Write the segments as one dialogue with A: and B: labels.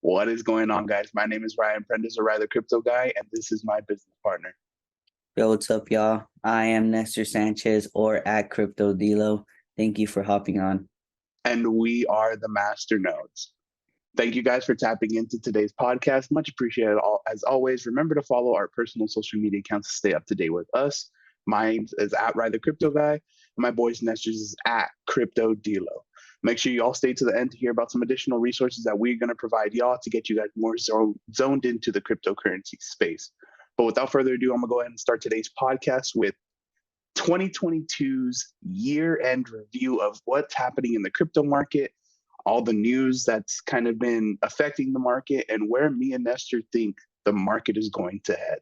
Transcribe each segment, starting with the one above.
A: What is going on, guys? My name is Ryan Prentice, or rather Crypto Guy, and this is my business partner.
B: Yo, what's up, y'all? I am Nestor Sanchez or at Crypto Dilo. Thank you for hopping on.
A: And we are the Master Nodes. Thank you guys for tapping into today's podcast. Much appreciated. As always, remember to follow our personal social media accounts to stay up to date with us. Mine is at Ryder Crypto Guy, and my boy's Nestor's is at Crypto Dilo. Make sure you all stay to the end to hear about some additional resources that we're going to provide y'all to get you guys more zoned into the cryptocurrency space. But without further ado, I'm going to go ahead and start today's podcast with 2022's year-end review of what's happening in the crypto market, all the news that's kind of been affecting the market, and where me and Nestor think the market is going to head.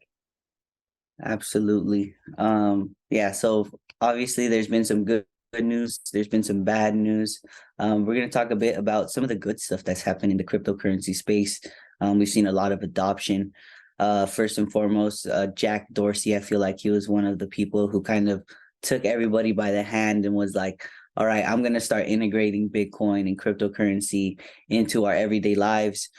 B: Absolutely. So obviously there's been some good news. There's been some bad news. We're going to talk a bit about some of the good stuff that's happened in the cryptocurrency space. We've seen a lot of adoption. First and foremost, Jack Dorsey, I feel like he was one of the people who kind of took everybody by the hand and was like, all right, I'm going to start integrating Bitcoin and cryptocurrency into our everyday lives.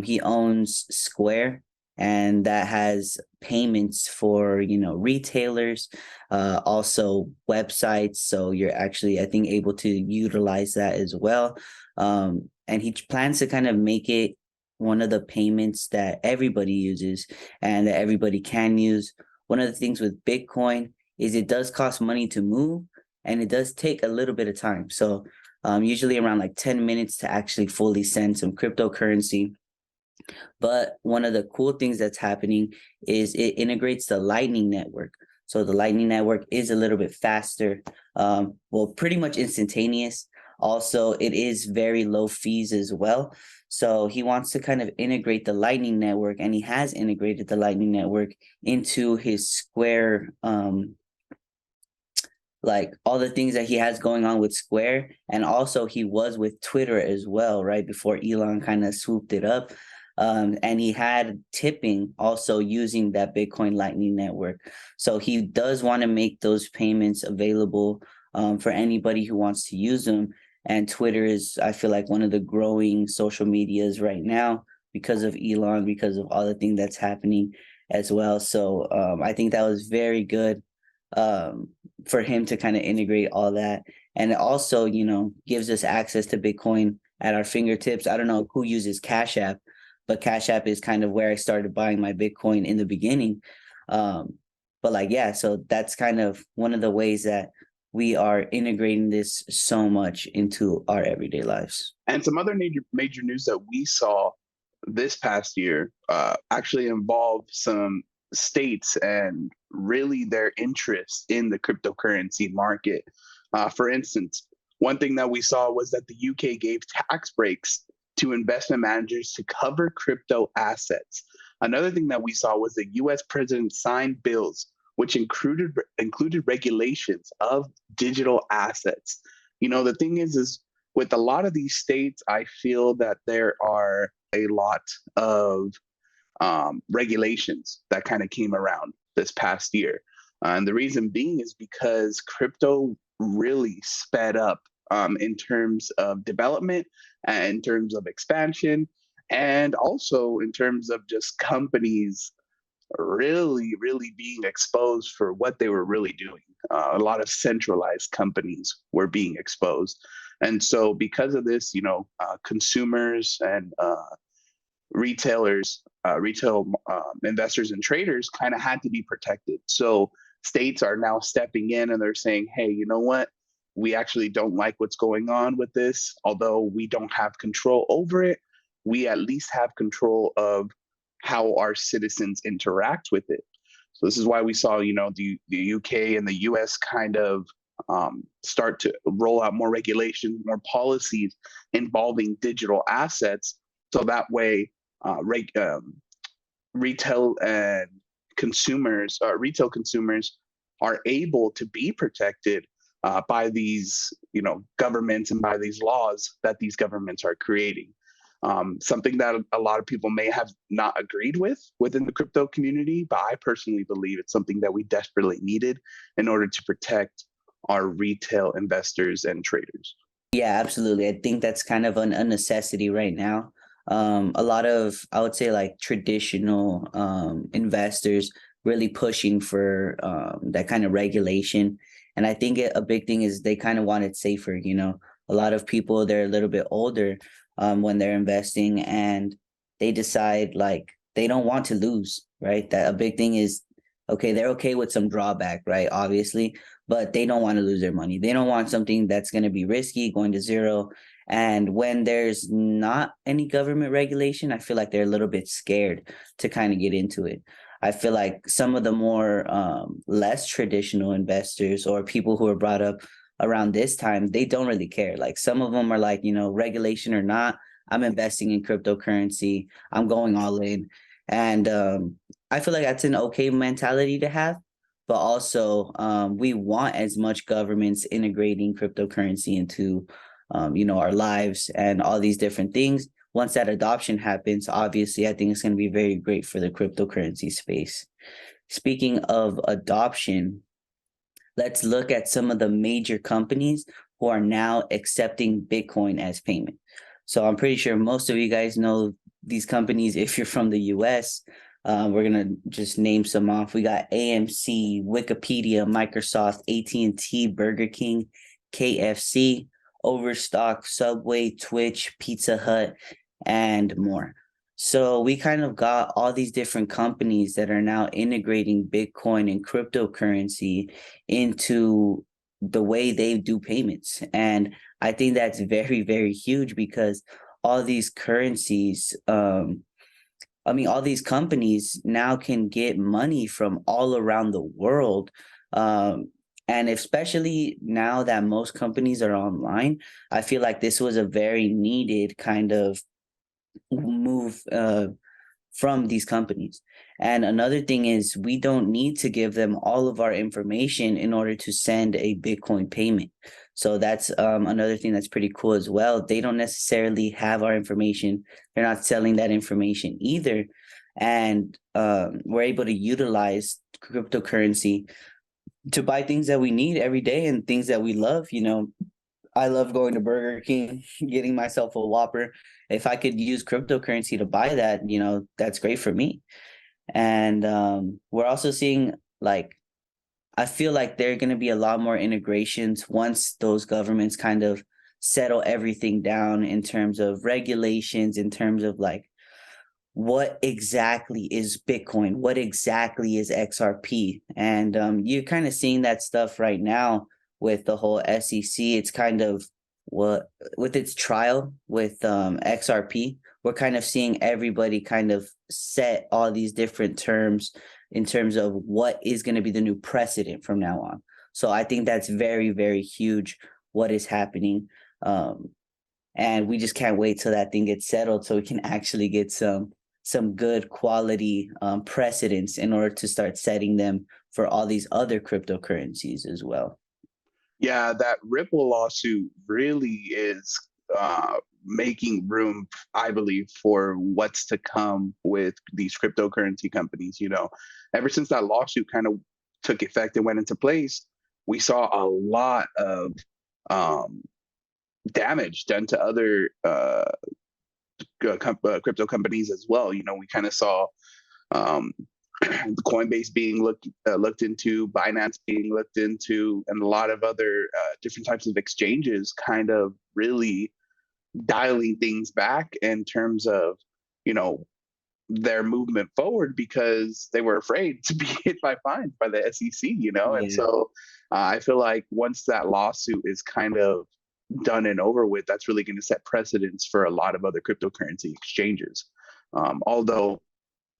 B: He owns Square, and that has payments for, retailers, also websites. So you're actually, I think, able to utilize that as well. And he plans to kind of make it one of the payments that everybody uses and that everybody can use. One of the things with Bitcoin is it does cost money to move, and it does take a little bit of time. So usually around like 10 minutes to actually fully send some cryptocurrency. But one of the cool things that's happening is it integrates the Lightning Network. So the Lightning Network is a little bit faster, pretty much instantaneous. Also, it is very low fees as well. So he wants to kind of integrate the Lightning Network, and he has integrated the Lightning Network into his Square, like all the things that he has going on with Square. And also he was with Twitter as well, right before Elon kind of swooped it up. And he had tipping also using that Bitcoin Lightning Network. So he does want to make those payments available for anybody who wants to use them. And Twitter is, I feel like, one of the growing social medias right now because of Elon, because of all the things that's happening as well. So I think that was very good for him to kind of integrate all that. And it also, gives us access to Bitcoin at our fingertips. I don't know who uses Cash App, but Cash App is kind of where I started buying my Bitcoin in the beginning. So that's kind of one of the ways that we are integrating this so much into our everyday lives.
A: And some other major news that we saw this past year actually involved some states and really their interest in the cryptocurrency market. For instance, one thing that we saw was that the UK gave tax breaks to investment managers to cover crypto assets. Another thing that we saw was the US president signed bills which included regulations of digital assets. The thing is with a lot of these states, I feel that there are a lot of regulations that kind of came around this past year. And the reason being is because crypto really sped up in terms of development and in terms of expansion, and also in terms of just companies really being exposed for what they were really doing. A lot of centralized companies were being exposed. And so because of this, consumers and retail investors and traders kind of had to be protected. So states are now stepping in and they're saying, hey, you know what? We actually don't like what's going on with this. Although we don't have control over it, we at least have control of how our citizens interact with it. So this is why we saw, the UK and the US kind of start to roll out more regulations, more policies involving digital assets. So that way, retail consumers are able to be protected by these, governments and by these laws that these governments are creating. Something that a lot of people may have not agreed with within the crypto community, but I personally believe it's something that we desperately needed in order to protect our retail investors and traders.
B: Yeah, absolutely. I think that's kind of a necessity right now. A lot of, I would say, like traditional investors really pushing for that kind of regulation. And I think a big thing is they kind of want it safer. A lot of people, they're a little bit older when they're investing, and they decide like they don't want to lose, right? That a big thing is, okay, they're okay with some drawback, right? Obviously, but they don't want to lose their money. They don't want something that's going to be risky, going to zero. And when there's not any government regulation, I feel like they're a little bit scared to kind of get into it. I feel like some of the more less traditional investors or people who are brought up around this time, they don't really care. Like some of them are like, regulation or not, I'm investing in cryptocurrency. I'm going all in. And I feel like that's an okay mentality to have. But also, we want as much governments integrating cryptocurrency into our lives and all these different things. Once that adoption happens, obviously, I think it's going to be very great for the cryptocurrency space. Speaking of adoption, let's look at some of the major companies who are now accepting Bitcoin as payment. So I'm pretty sure most of you guys know these companies if you're from the US. We're gonna just name some off. We got AMC, Wikipedia, Microsoft, AT&T, Burger King, KFC, Overstock, Subway, Twitch, Pizza Hut, and more. So we kind of got all these different companies that are now integrating Bitcoin and cryptocurrency into the way they do payments. And I think that's very, very huge because all these currencies, all these companies now can get money from all around the world. And especially now that most companies are online, I feel like this was a very needed kind of move from these companies. And another thing is we don't need to give them all of our information in order to send a Bitcoin payment. So that's another thing that's pretty cool as well. They don't necessarily have our information. They're not selling that information either. And we're able to utilize cryptocurrency to buy things that we need every day and things that we love. I love going to Burger King, getting myself a Whopper. If I could use cryptocurrency to buy that, that's great for me. And we're also seeing like, I feel like there are going to be a lot more integrations once those governments kind of settle everything down in terms of regulations, in terms of like, what exactly is Bitcoin? What exactly is XRP? And you're kind of seeing that stuff right now with the whole SEC. It's kind of what with its trial with XRP, we're kind of seeing everybody kind of set all these different terms in terms of what is going to be the new precedent from now on. So I think that's very, very huge what is happening. And we just can't wait till that thing gets settled so we can actually get some good quality precedents in order to start setting them for all these other cryptocurrencies as well.
A: Yeah, that Ripple lawsuit really is making room, I believe, for what's to come with these cryptocurrency companies. Ever since that lawsuit kind of took effect and went into place, we saw a lot of um, damage done to other crypto companies as well. We kind of saw um, Coinbase being looked into, Binance being looked into, and a lot of other different types of exchanges kind of really dialing things back in terms of you know their movement forward because they were afraid to be hit by fines by the SEC. And
B: Yeah.
A: so I feel like once that lawsuit is kind of done and over with, that's really going to set precedents for a lot of other cryptocurrency exchanges. Although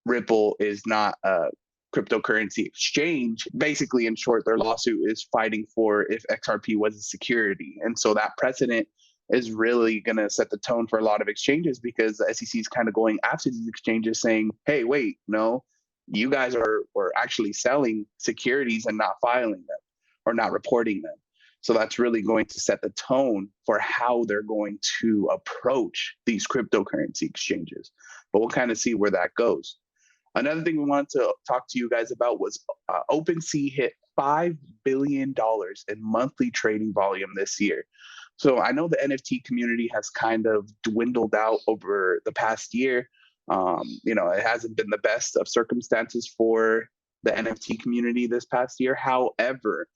A: Ripple is not a cryptocurrency exchange. Basically, in short, their lawsuit is fighting for if XRP was a security. And so that precedent is really going to set the tone for a lot of exchanges because the SEC is kind of going after these exchanges saying, hey, wait, no, you guys are actually selling securities and not filing them or not reporting them. So that's really going to set the tone for how they're going to approach these cryptocurrency exchanges. But we'll kind of see where that goes. Another thing we wanted to talk to you guys about was OpenSea hit $5 billion in monthly trading volume this year. So I know the NFT community has kind of dwindled out over the past year. It hasn't been the best of circumstances for the NFT community this past year. However,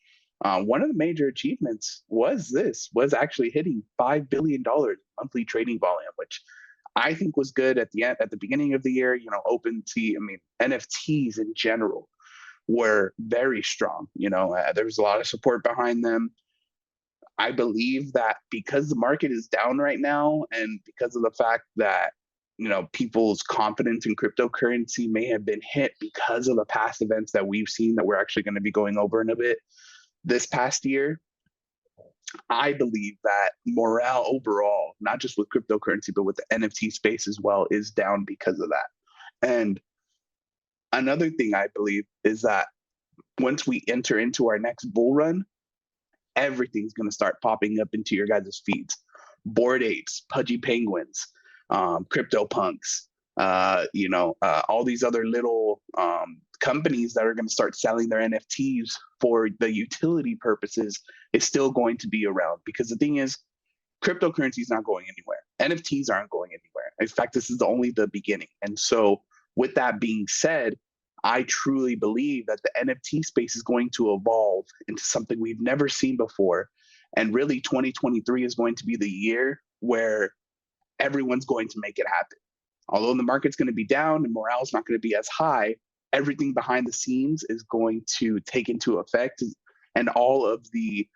A: one of the major achievements was actually hitting $5 billion monthly trading volume, which I think was good at the beginning of the year. NFTs in general were very strong. There was a lot of support behind them. I believe that because the market is down right now, and because of the fact that people's confidence in cryptocurrency may have been hit because of the past events that we've seen that we're actually going to be going over in a bit this past year, I believe that morale overall, not just with cryptocurrency, but with the NFT space as well, is down because of that. And another thing I believe is that once we enter into our next bull run, everything's going to start popping up into your guys' feeds. Bored apes, pudgy penguins, crypto punks, all these other little companies that are going to start selling their NFTs for the utility purposes is still going to be around, because the thing is, cryptocurrency is not going anywhere. NFTs aren't going anywhere. In fact, this is only the beginning. And so with that being said, I truly believe that the NFT space is going to evolve into something we've never seen before. And really, 2023 is going to be the year where everyone's going to make it happen. Although the market's going to be down and morale is not going to be as high, everything behind the scenes is going to take into effect, and all of the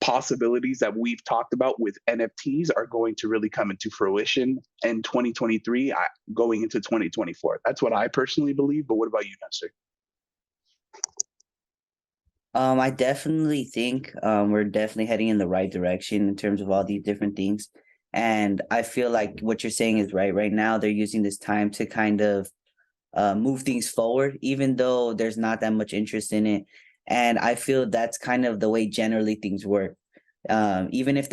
A: possibilities that we've talked about with NFTs are going to really come into fruition in 2023, going into 2024. That's what I personally believe. But what about you, Nestor?
B: I definitely think we're definitely heading in the right direction in terms of all these different things. And I feel like what you're saying is right. Right now, they're using this time to kind of move things forward, even though there's not that much interest in it. And I feel that's kind of the way generally things work. Even if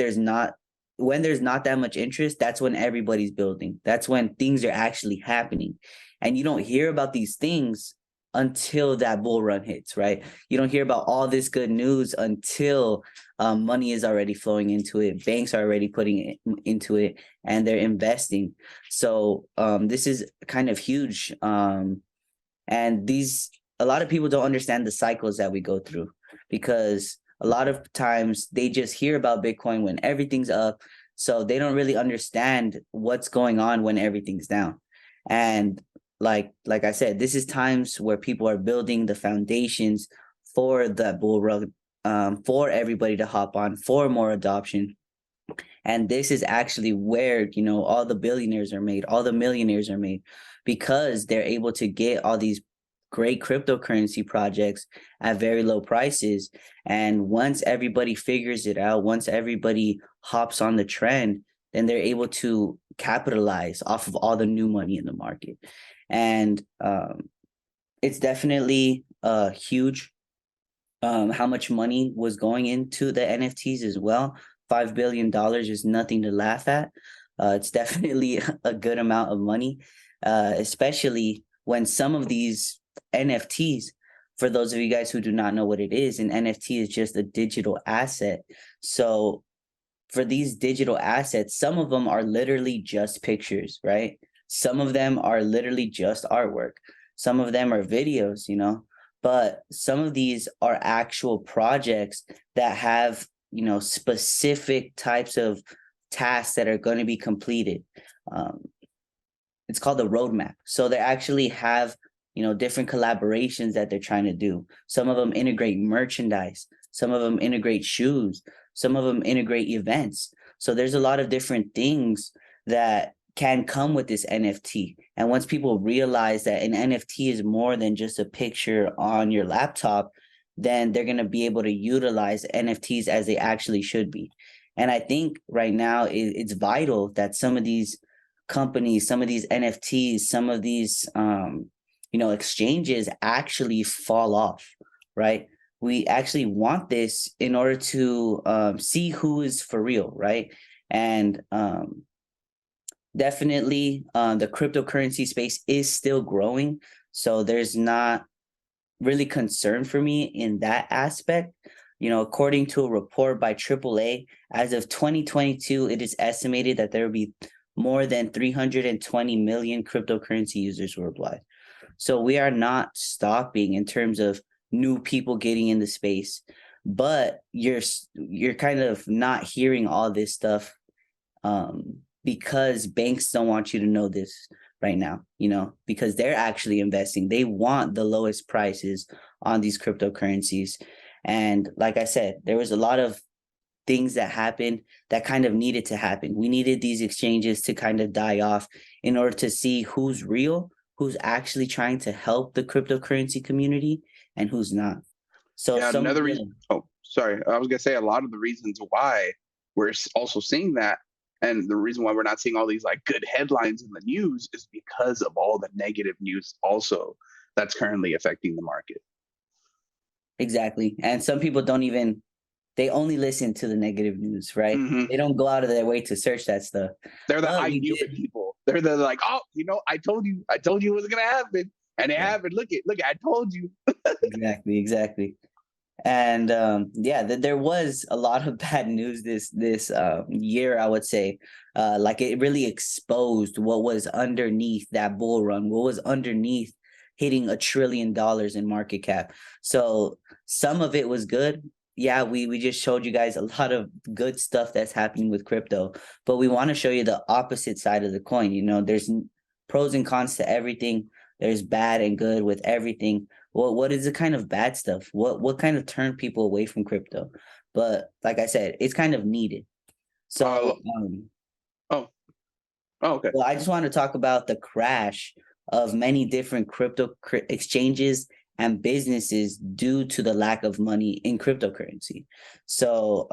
B: when there's not that much interest, that's when everybody's building. That's when things are actually happening. And you don't hear about these things until that bull run hits, right? You don't hear about all this good news until money is already flowing into it. Banks are already putting it into it, and they're investing. So this is kind of huge. And a lot of people don't understand the cycles that we go through, because a lot of times they just hear about Bitcoin when everything's up. So they don't really understand what's going on when everything's down. And like I said, this is times where people are building the foundations for the bull run, for everybody to hop on, for more adoption. And this is actually where, all the billionaires are made, all the millionaires are made, because they're able to get all these great cryptocurrency projects at very low prices. And once everybody figures it out, once everybody hops on the trend, then they're able to capitalize off of all the new money in the market. And it's definitely huge how much money was going into the NFTs as well. $5 billion is nothing to laugh at. It's definitely a good amount of money, especially when some of these NFTs, for those of you guys who do not know what it is, an NFT is just a digital asset. So for these digital assets, some of them are literally just pictures, right? Some of them are literally just artwork. Some of them are videos, but some of these are actual projects that have, specific types of tasks that are going to be completed. It's called a roadmap. So they actually have, different collaborations that they're trying to do. Some of them integrate merchandise. Some of them integrate shoes. Some of them integrate events. So there's a lot of different things that can come with this NFT. And once people realize that an NFT is more than just a picture on your laptop, then they're going to be able to utilize NFTs as they actually should be. And I think right now it's vital that some of these companies, some of these NFTs, some of these, exchanges actually fall off, right? We actually want this in order to see who is for real, right? And definitely the cryptocurrency space is still growing. So there's not really concern for me in that aspect. according to a report by AAA, as of 2022, it is estimated that there will be more than 320 million cryptocurrency users worldwide. So we are not stopping in terms of new people getting in the space, but you're kind of not hearing all this stuff because banks don't want you to know this right now, because they're actually investing. They want the lowest prices on these cryptocurrencies. And like I said, there was a lot of things that happened that kind of needed to happen. We needed these exchanges to kind of die off in order to see who's real, who's actually trying to help the cryptocurrency community, and who's not. So
A: Yeah,
B: some of
A: another reason.
B: the
A: Oh, sorry. I was gonna say a lot of the reasons why we're also seeing that, and the reason why we're not seeing all these like good headlines in the news is because of all the negative news also that's currently affecting the market.
B: exactly. And some people don't even they only listen to the negative news, right?
A: Hmm.
B: They don't go out of their way to search that stuff.
A: They're the
B: But
A: I
B: we
A: knew it
B: did
A: people. They're the like, oh, I told you it was gonna happen, and it
B: yeah,
A: happened. Look, I told you.
B: exactly. And yeah, there was a lot of bad news this year, I would say. Like it really exposed what was underneath that bull run, what was underneath hitting $1 trillion in market cap. So some of it was good. Yeah, we just showed you guys a lot of good stuff that's happening with crypto, but we want to show you the opposite side of the coin. There's pros and cons to everything. There's bad and good with everything. What is the kind of bad stuff? What kind of turned people away from crypto? But like I said, it's kind of needed.
A: Uh,
B: So
A: oh, oh, okay.
B: well, I just want to talk about the crash of many different exchanges and businesses due to the lack of money in cryptocurrency. So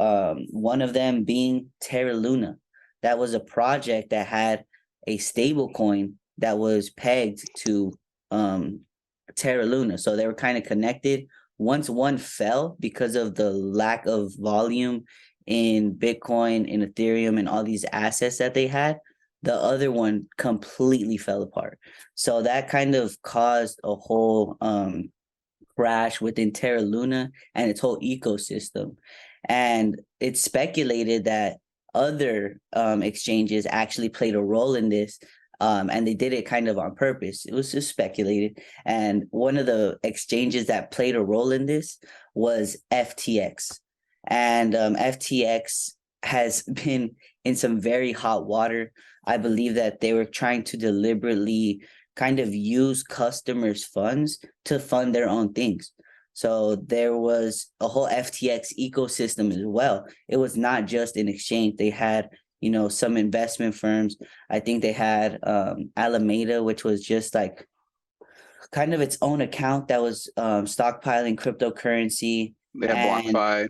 B: one of them being Terra Luna. That was a project that had a stable coin that was pegged to um, Terra Luna. So they were kind of connected. Once one fell because of the lack of volume in Bitcoin, in Ethereum, and all these assets that they had, the other one completely fell apart. So that kind of caused a whole crash within Terra Luna and its whole ecosystem. And it's speculated that other exchanges actually played a role in this. And they did it kind of on purpose. It was just speculated. And one of the exchanges that played a role in this was FTX. And FTX has been in some very hot water. I believe that they were trying to deliberately kind of use customers' funds to fund their own things. So there was a whole FTX ecosystem as well. It was not just an exchange. They had, some investment firms. I think they had Alameda, which was just like kind of its own account that was stockpiling cryptocurrency.
A: They have
B: And
A: BlockFi.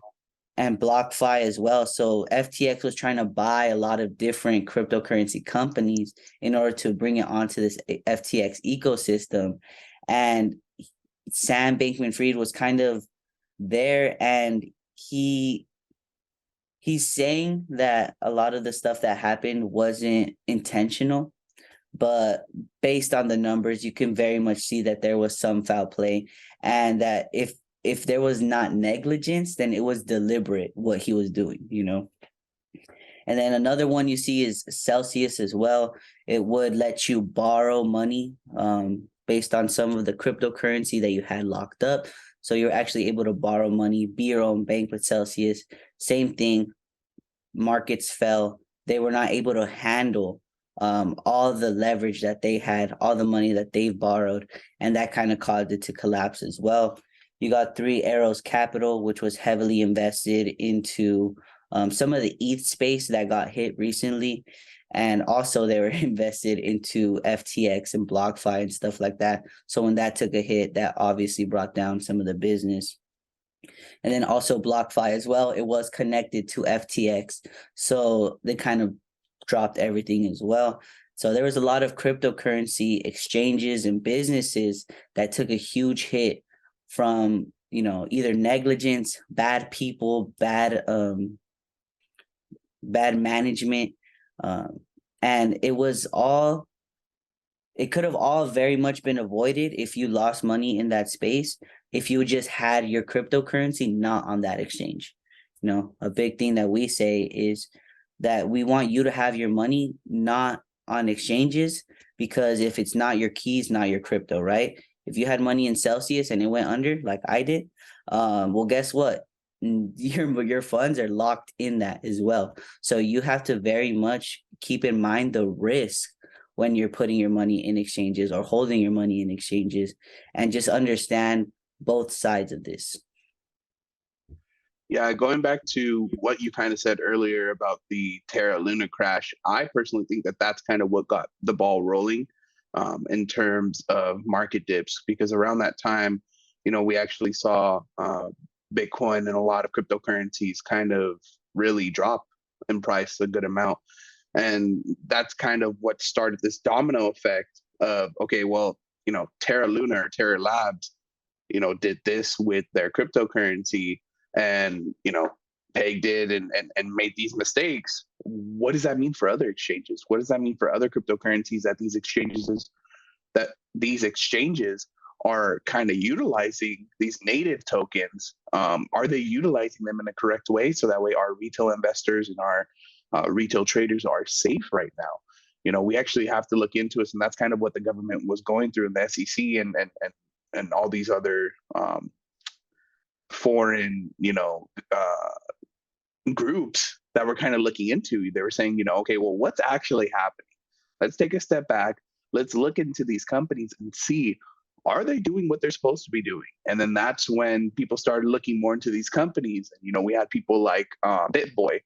B: and BlockFi as well. So FTX was trying to buy a lot of different cryptocurrency companies in order to bring it onto this FTX ecosystem. And Sam Bankman-Fried was kind of there, and he's saying that a lot of the stuff that happened wasn't intentional, but based on the numbers, you can very much see that there was some foul play, and that if there was not negligence, then it was deliberate what he was doing. And then another one you see is Celsius as well. It would let you borrow money based on some of the cryptocurrency that you had locked up. So you're actually able to borrow money, be your own bank with Celsius. Same thing, markets fell. They were not able to handle all the leverage that they had, all the money that they've borrowed, and that kind of caused it to collapse as well. You got Three Arrows Capital, which was heavily invested into some of the ETH space that got hit recently. And also they were invested into FTX and BlockFi and stuff like that. So when that took a hit, that obviously brought down some of the business. And then also BlockFi as well. It was connected to FTX. So they kind of dropped everything as well. So there was a lot of cryptocurrency exchanges and businesses that took a huge hit from, either negligence, bad people, bad management. And it could have all very much been avoided if you lost money in that space. if you just had your cryptocurrency not on that exchange. A big thing that we say is that we want you to have your money not on exchanges, because if it's not your keys, not your crypto, right? If you had money in Celsius and it went under, like I did, well, guess what? Your funds are locked in that as well. So you have to very much keep in mind the risk when you're putting your money in exchanges or holding your money in exchanges, and just understand both sides of this.
A: Yeah, going back to what you kind of said earlier about the Terra Luna crash, I personally think that that's kind of what got the ball rolling in terms of market dips, because around that time, we actually saw Bitcoin and a lot of cryptocurrencies kind of really drop in price a good amount. And that's kind of what started this domino effect of, okay, well, Terra Luna or Terra Labs, did this with their cryptocurrency, and pegged it and made these mistakes. What does that mean for other exchanges? What does that mean for other cryptocurrencies that these exchanges are kind of utilizing these native tokens? Are they utilizing them in a correct way, so that way our retail investors and our retail traders are safe right now? We actually have to look into it, and that's kind of what the government was going through in the SEC and all these other foreign, groups that were kind of looking into. They were saying, okay, well, what's actually happening? Let's take a step back. Let's look into these companies and see, are they doing what they're supposed to be doing? And then that's when people started looking more into these companies. And, we had people like BitBoy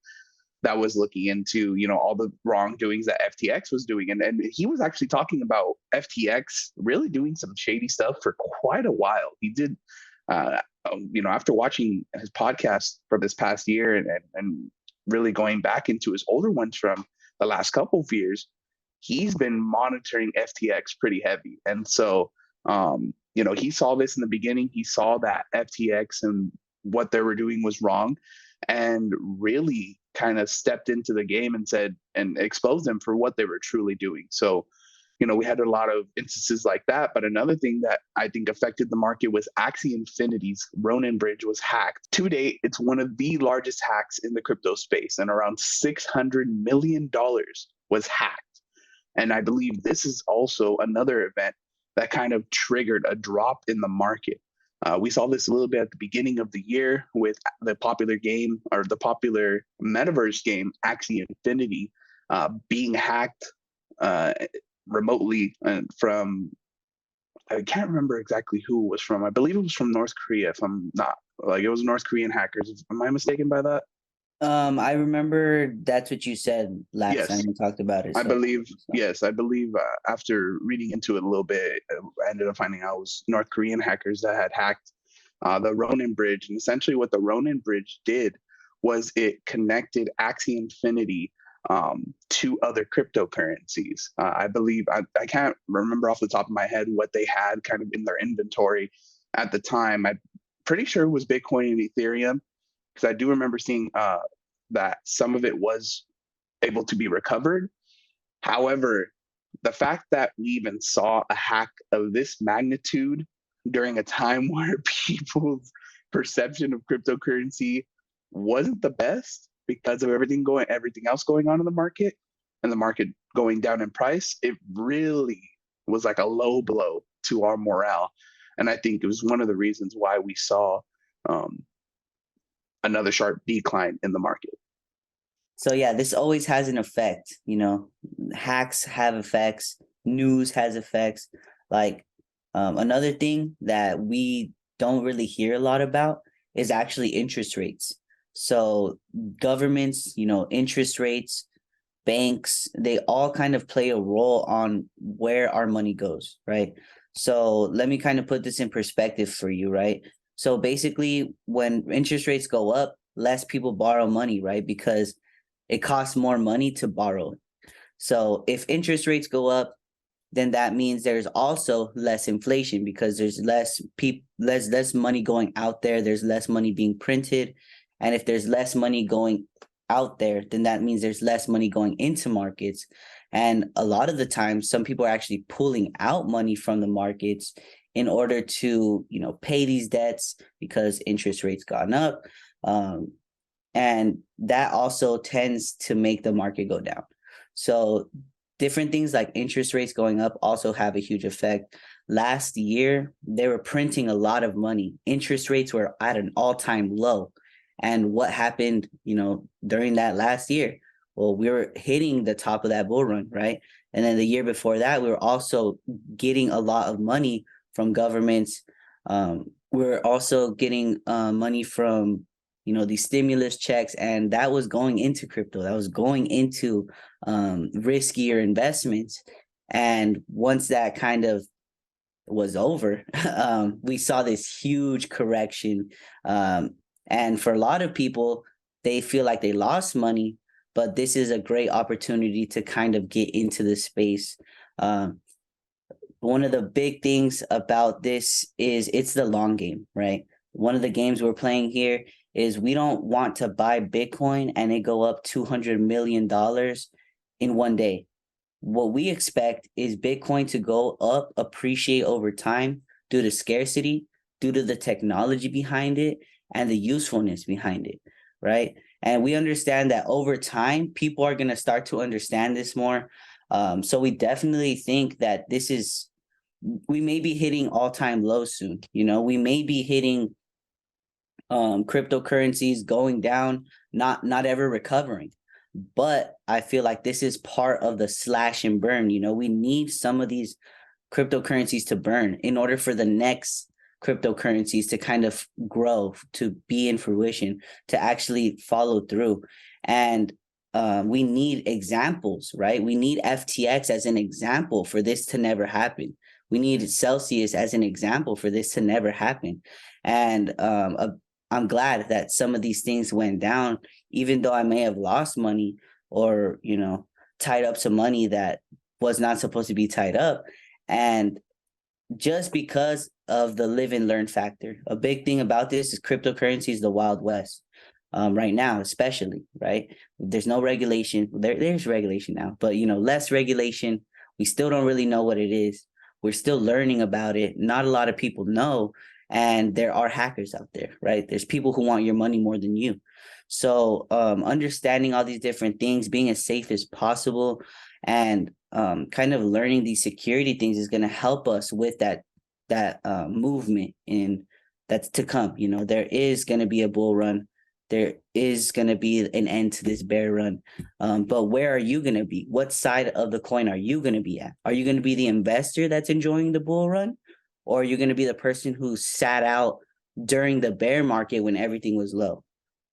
A: that was looking into, all the wrongdoings that FTX was doing. And he was actually talking about FTX really doing some shady stuff for quite a while. He did, after watching his podcast for this past year and really going back into his older ones from the last couple of years, he's been monitoring FTX pretty heavy. And so, he saw this in the beginning. He saw that FTX and what they were doing was wrong, and really kind of stepped into the game and said and exposed them for what they were truly doing. So, we had a lot of instances like that. But another thing that I think affected the market was Axie Infinity's Ronin bridge was hacked. To date, it's one of the largest hacks in the crypto space, and around $600 million was hacked. And I believe this is also another event that kind of triggered a drop in the market. We saw this a little bit at the beginning of the year with the popular game, or the popular metaverse game, Axie Infinity, being hacked remotely from, I can't remember exactly who it was from. I believe it was from North Korea, if I'm not, it was North Korean hackers. Am I mistaken by that?
B: I remember that's what you said last time
A: Yes.
B: we talked about it.
A: I believe, yes, I believe after reading into it a little bit, I ended up finding out it was North Korean hackers that had hacked the Ronin bridge. And essentially what the Ronin bridge did was it connected Axie Infinity to other cryptocurrencies. I believe, I can't remember off the top of my head what they had kind of in their inventory at the time. I'm pretty sure it was Bitcoin and Ethereum, because I do remember seeing that some of it was able to be recovered. However, the fact that we even saw a hack of this magnitude during a time where people's perception of cryptocurrency wasn't the best because of everything else going on in the market, and the market going down in price, it really was like a low blow to our morale. And I think it was one of the reasons why we saw another sharp decline in the market.
B: So yeah, this always has an effect. Hacks have effects, news has effects. Like another thing that we don't really hear a lot about is actually interest rates. So governments, interest rates, banks, they all kind of play a role on where our money goes, right? So let me kind of put this in perspective for you, right? So basically, when interest rates go up, less people borrow money, right? Because it costs more money to borrow. So if interest rates go up, then that means there's also less inflation, because there's less money going out there. There's less money being printed. And if there's less money going out there, then that means there's less money going into markets. And a lot of the time, some people are actually pulling out money from the markets in order to, pay these debts because interest rates gone up. Um, and that also tends to make the market go down. So different things like interest rates going up also have a huge effect. Last year, they were printing a lot of money. Interest rates were at an all-time low. And what happened, during that last year? Well, we were hitting the top of that bull run, right? And then the year before that, we were also getting a lot of money from governments. We were also getting money from these stimulus checks, and that was going into crypto. That was going into riskier investments. And once that kind of was over, we saw this huge correction. And for a lot of people, they feel like they lost money, but this is a great opportunity to kind of get into the space. One of the big things about this is it's the long game, right? One of the games we're playing here is we don't want to buy Bitcoin and it go up $200 million in one day. What we expect is Bitcoin to go up, appreciate over time due to scarcity, due to the technology behind it, and the usefulness behind it, right? And we understand that over time, people are going to start to understand this more. So we definitely think that we may be hitting all-time lows soon. We may be hitting cryptocurrencies going down, not ever recovering. But I feel like this is part of the slash and burn. We need some of these cryptocurrencies to burn in order for the next cryptocurrencies to kind of grow, to be in fruition, to actually follow through. And we need examples, right? We need FTX as an example for this to never happen. We need Celsius as an example for this to never happen. And I'm glad that some of these things went down, even though I may have lost money or, tied up some money that was not supposed to be tied up. And just because of the live and learn factor, a big thing about this is cryptocurrency is the Wild West. Right now, especially, right? There's no regulation. There's regulation now, but less regulation. We still don't really know what it is. We're still learning about it. Not a lot of people know, and there are hackers out there, right? There's people who want your money more than you. So understanding all these different things, being as safe as possible, and kind of learning these security things is going to help us with that movement in that's to come. There is going to be a bull run. There is going to be an end to this bear run. But where are you going to be? What side of the coin are you going to be at? Are you going to be the investor that's enjoying the bull run? Or are you going to be the person who sat out during the bear market when everything was low,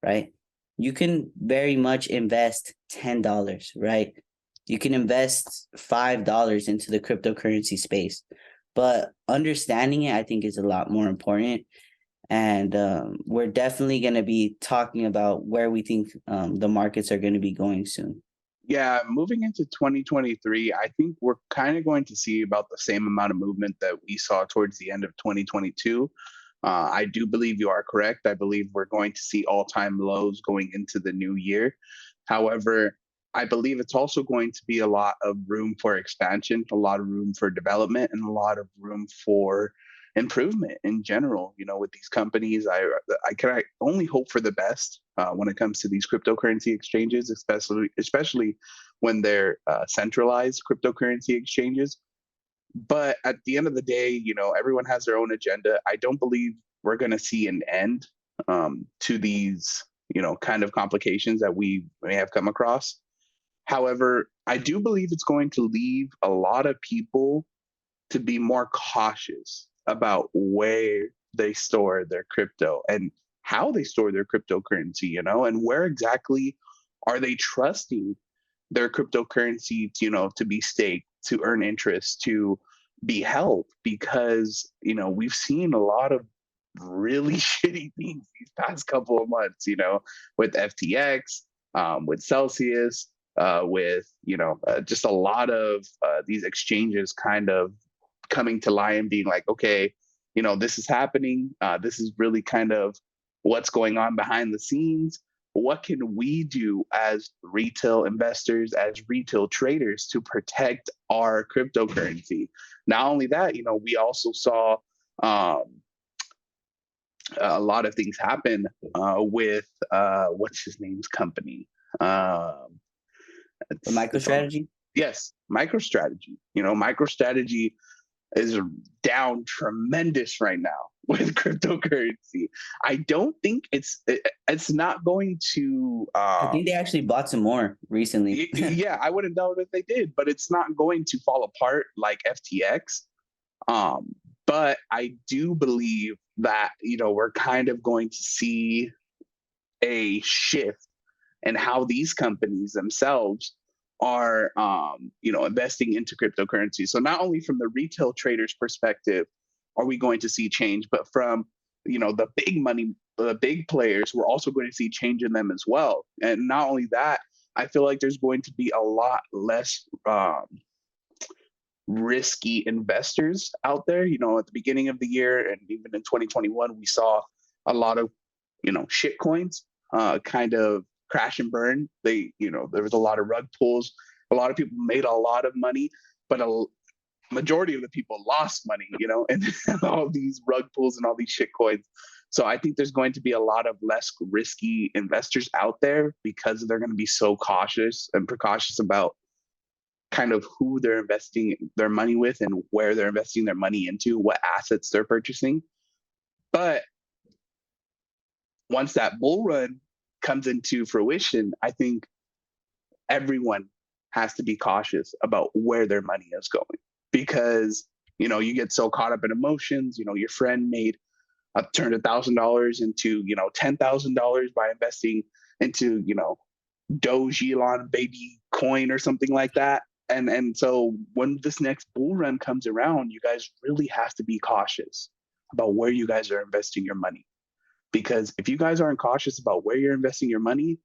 B: right? You can very much invest $10, right? You can invest $5 into the cryptocurrency space. But understanding it, I think, is a lot more important. And we're definitely going to be talking about where we think the markets are going to be going soon.
A: Yeah, moving into 2023, I think we're kind of going to see about the same amount of movement that we saw towards the end of 2022. I do believe you are correct. I believe we're going to see all-time lows going into the new year. However, I believe it's also going to be a lot of room for expansion, a lot of room for development, and a lot of room for improvement in general. With these companies, I can only hope for the best when it comes to these cryptocurrency exchanges, especially when they're centralized cryptocurrency exchanges. But at the end of the day, everyone has their own agenda. I don't believe we're going to see an end to these, kind of complications that we may have come across. However, I do believe it's going to leave a lot of people to be more cautious about where they store their crypto and how they store their cryptocurrency, and where exactly are they trusting their cryptocurrency, to be staked, to earn interest, to be held, because, we've seen a lot of really shitty things these past couple of months, with FTX, with Celsius, with, just a lot of these exchanges kind of coming to light and being like, okay, this is happening. This is really kind of what's going on behind the scenes. What can we do as retail investors, as retail traders, to protect our cryptocurrency? Not only that, we also saw um, a lot of things happen with what's his name's company. Um,
B: The
A: it's on.
B: MicroStrategy.
A: Yes, MicroStrategy. MicroStrategy is down tremendous right now with cryptocurrency. I don't think it's not going to.
B: I think they actually bought some more recently.
A: Yeah, I wouldn't know if they did, but it's not going to fall apart like FTX. Um, but I do believe that we're kind of going to see a shift in how these companies themselves are investing into cryptocurrency. So not only from the retail traders perspective are we going to see change, but from the big money, the big players, we're also going to see change in them as well. And not only that, I feel like there's going to be a lot less risky investors out there. At the beginning of the year and even in 2021, we saw a lot of shit coins kind of crash and burn. There was a lot of rug pulls. A lot of people made a lot of money, but a majority of the people lost money, and all these rug pulls and all these shit coins. So I think there's going to be a lot of less risky investors out there because they're going to be so cautious and precautious about kind of who they're investing their money with and where they're investing their money into, what assets they're purchasing. But once that bull run comes into fruition, I think everyone has to be cautious about where their money is going because you get so caught up in emotions. Your friend turned $1,000 into $10,000 by investing into Doge Elon baby coin or something like that. And so when this next bull run comes around, you guys really have to be cautious about where you guys are investing your money. Because if you guys aren't cautious about where you're investing your money,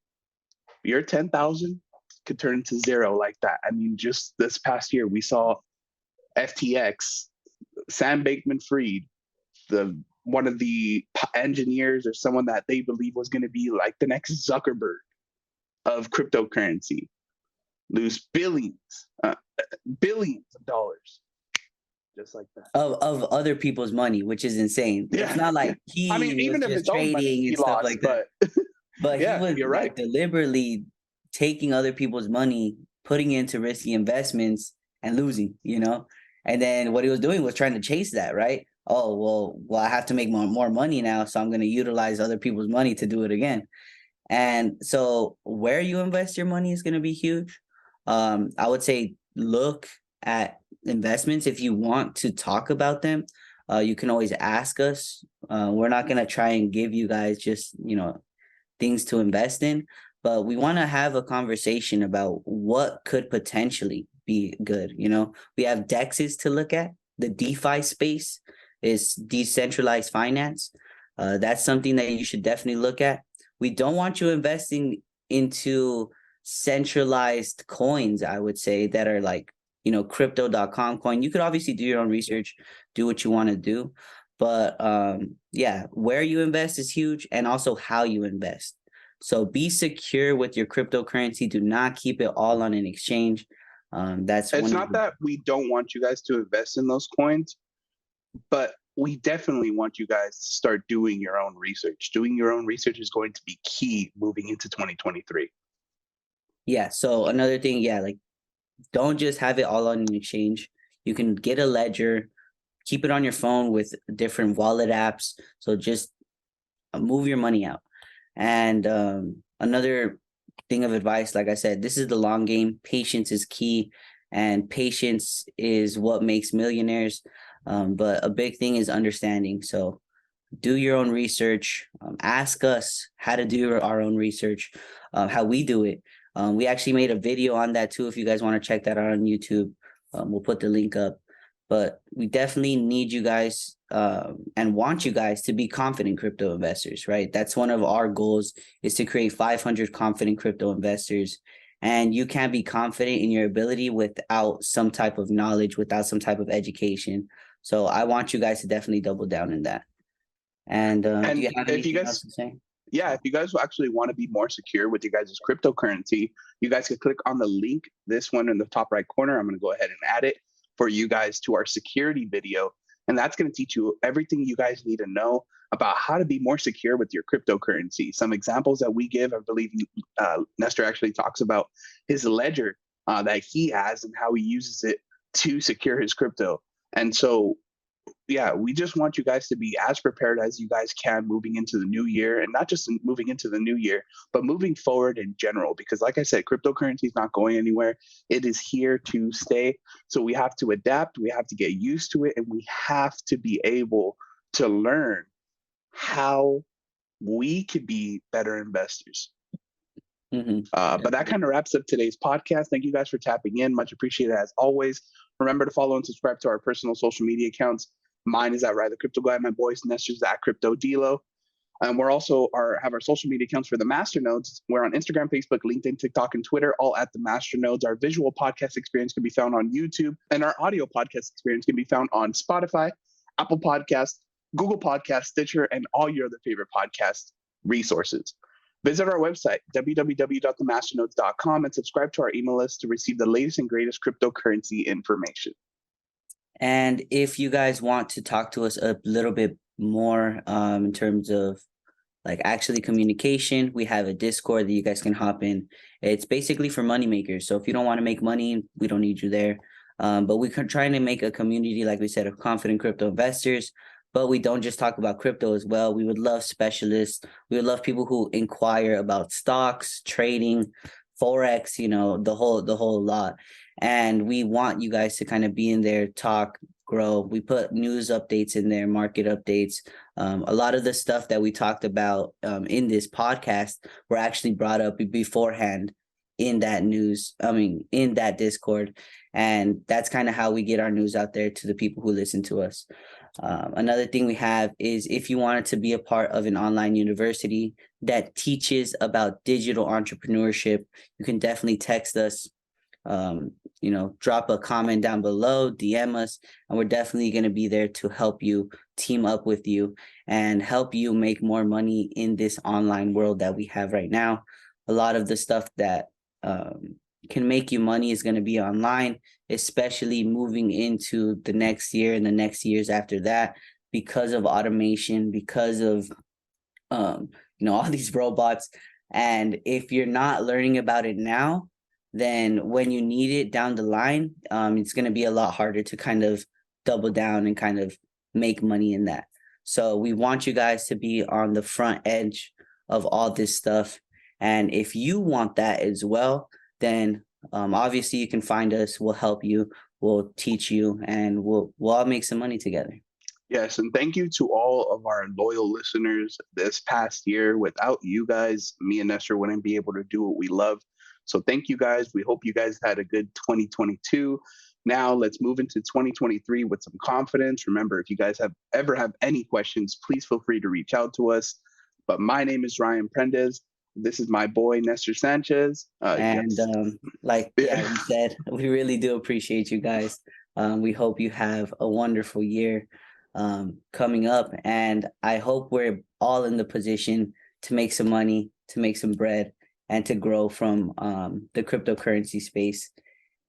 A: your 10,000 could turn into zero like that. I mean, just this past year, we saw FTX, Sam Bankman-Fried, one of the engineers or someone that they believe was going to be like the next Zuckerberg of cryptocurrency, lose billions of dollars, just like that.
B: Of other people's money, which is insane.
A: Yeah.
B: It's not like
A: I mean,
B: he was
A: even if
B: just
A: his own money
B: trading
A: he
B: and stuff
A: lost,
B: like that. But he
A: yeah,
B: was
A: you're
B: like
A: right.
B: deliberately taking other people's money, putting it into risky investments and losing, And then what he was doing was trying to chase that, right? Oh, well, I have to make more money now, so I'm going to utilize other people's money to do it again. And so where you invest your money is going to be huge. I would say look at investments. If you want to talk about them, you can always ask us. We're not going to try and give you guys just, things to invest in, but we want to have a conversation about what could potentially be good. We have DEXs to look at. The DeFi space is decentralized finance. That's something that you should definitely look at. We don't want you investing into centralized coins, I would say, that are like, crypto.com coin. You could obviously do your own research, do what you want to do. But yeah, where you invest is huge, and also how you invest. So be secure with your cryptocurrency. Do not keep it all on an exchange. That's
A: It's
B: one of
A: not that we don't want you guys to invest in those coins, but we definitely want you guys to start doing your own research. Doing your own research is going to be key moving into 2023.
B: Yeah. So another thing, yeah, like don't just have it all on an exchange. You can get a ledger, keep it on your phone with different wallet apps. So just move your money out. And another thing of advice, like I said, this is the long game. Patience is key, and patience is what makes millionaires. But a big thing is understanding. So do your own research. Ask us how to do our own research, how we do it. We actually made a video on that too. If you guys want to check that out on YouTube, we'll put the link up. But we definitely need you guys and want you guys to be confident crypto investors, right? That's one of our goals, is to create 500 confident crypto investors. And you can't be confident in your ability without some type of knowledge, without some type of education. So I want you guys to definitely double down in that. And do you have
A: if you
B: anything else
A: guys
B: to say?
A: yeah, if you guys actually want to be more secure with your guys' cryptocurrency, you guys can click on the link, this one in the top right corner. I'm going to go ahead and add it for you guys to our security video. And that's going to teach you everything you guys need to know about how to be more secure with your cryptocurrency. Some examples that we give, I believe Nestor actually talks about his ledger that he has and how he uses it to secure his crypto. And so yeah, we just want you guys to be as prepared as you guys can moving into the new year, and not just moving into the new year, but moving forward in general. Because, like I said, cryptocurrency is not going anywhere. It is here to stay. So we have to adapt, we have to get used to it, and we have to be able to learn how we could be better investors. But that kind of wraps up today's podcast. Thank you guys for tapping in. Much appreciated as always. Remember to follow and subscribe to our personal social media accounts. Mine is at Ryder Crypto Guy. My boy's Nestor's at Crypto Delo. And we're also have our social media accounts for the Masternodes. We're on Instagram, Facebook, LinkedIn, TikTok, and Twitter, all at the Masternodes. Our visual podcast experience can be found on YouTube, and our audio podcast experience can be found on Spotify, Apple Podcasts, Google Podcasts, Stitcher, and all your other favorite podcast resources. Visit our website, www.themasternodes.com, and subscribe to our email list to receive the latest and greatest cryptocurrency information.
B: And if you guys want to talk to us a little bit more in terms of like actually communication, we have a Discord that you guys can hop in. It's basically for money makers. So if you don't want to make money, we don't need you there. But we're trying to make a community, like we said, of confident crypto investors. But we don't just talk about crypto as well. We would love specialists. We would love people who inquire about stocks, trading, Forex, the whole lot. And we want you guys to kind of be in there, talk, grow. We put news updates in there, market updates. A lot of the stuff that we talked about in this podcast were actually brought up beforehand in that in that Discord. And that's kind of how we get our news out there to the people who listen to us. Another thing we have is if you wanted to be a part of an online university that teaches about digital entrepreneurship, you can definitely text us, drop a comment down below, DM us, and we're definitely going to be there to help you, team up with you, and help you make more money in this online world that we have right now. A lot of the stuff that can make you money is going to be online, especially moving into the next year and the next years after that, because of automation, because of all these robots. And if you're not learning about it now, then when you need it down the line, it's going to be a lot harder to kind of double down and kind of make money in that. So we want you guys to be on the front edge of all this stuff. And if you want that as well, then obviously you can find us. We'll help you. We'll teach you, and we'll all make some money together.
A: Yes, and thank you to all of our loyal listeners this past year. Without you guys, me and Nestor wouldn't be able to do what we love. So thank you guys. We hope you guys had a good 2022. Now let's move into 2023 with some confidence. Remember, if you guys ever have any questions, please feel free to reach out to us. But my name is Ryan Prendez. This is my boy, Nestor Sanchez.
B: Like we said, we really do appreciate you guys. We hope you have a wonderful year coming up. And I hope we're all in the position to make some money, to make some bread, and to grow from the cryptocurrency space.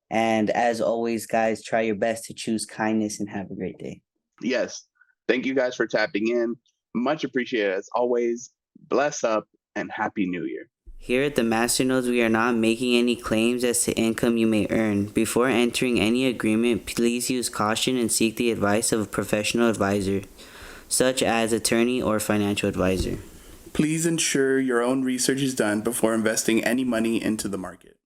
B: And as always, guys, try your best to choose kindness and have a great day.
A: Yes. Thank you guys for tapping in. Much appreciated as always. Bless up and Happy New Year.
B: Here at the Masternodes, we are not making any claims as to income you may earn. Before entering any agreement, please use caution and seek the advice of a professional advisor, such as attorney or financial advisor.
A: Please ensure your own research is done before investing any money into the market.